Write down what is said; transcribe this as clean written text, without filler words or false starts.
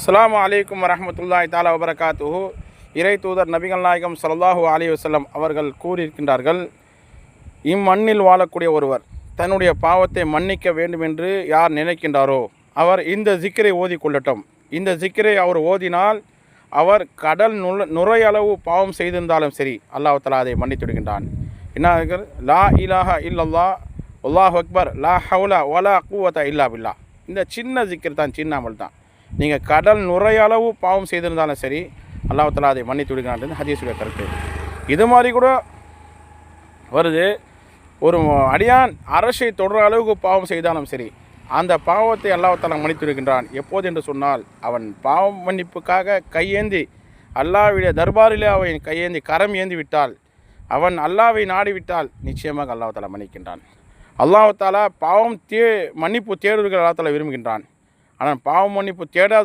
அஸ்ஸலாமு அலைக்கும் வரஹ்மத்துல்லாஹி தஆலா வபரகாத்துஹு. இறை தூதர் நபிகள் நாயகம் ஸல்லல்லாஹு அலைஹி வஸல்லம் அவர்கள் கூறியிருக்கின்றார்கள், இம்மண்ணில் வாழக்கூடிய ஒருவர் தன்னுடைய பாவத்தை மன்னிக்க வேண்டும் என்று யார் நினைக்கின்றாரோ அவர் இந்த ஜிக்ரை ஓதி கொள்ளட்டும். இந்த ஜிக்ரை அவர் ஓதினால் அவர் கடல் நுரையளவு பாவம் செய்திருந்தாலும் சரி, அல்லாஹ் தஆலா அதை மன்னித்து விடுகின்றான். என்ன லா இலாஹா இல்லல்லாஹ் அல்லாஹு அக்பர் லா ஹவுல வலா குவத இல்லா பில்லா. இந்த சின்ன ஜிக்ர் தான், சின்ன அமல் தான். நீங்கள் கடல் நுரையளவு பாவம் செய்திருந்தாலும் சரி, அல்லாஹ் தஆலா அதை மன்னித்து விடுகிறான் ஹதீஸுடைய கருத்து. இது மாதிரி கூட வருது, ஒரு அடியான் அரசை தொடர அளவுக்கு பாவம் செய்தாலும் சரி, அந்த பாவத்தை அல்லாஹ் தஆலா மன்னித்து விடுகின்றான். எப்போது என்று சொன்னால், அவன் பாவம் மன்னிப்புக்காக கையேந்தி அல்லாஹ்வுடைய தர்பாரிலே அவன் கையேந்தி கரம் ஏந்தி விட்டால், அவன் அல்லாஹ்வை நாடிவிட்டால் நிச்சயமாக அல்லாஹ் தஆலா மன்னிக்கின்றான். அல்லாஹ் தஆலா மன்னிப்பு தேடுவர்கள் அல்லாஹ் தஆலா விரும்புகின்றான். ஆனால் பாவம் மன்னிப்பு தேடாத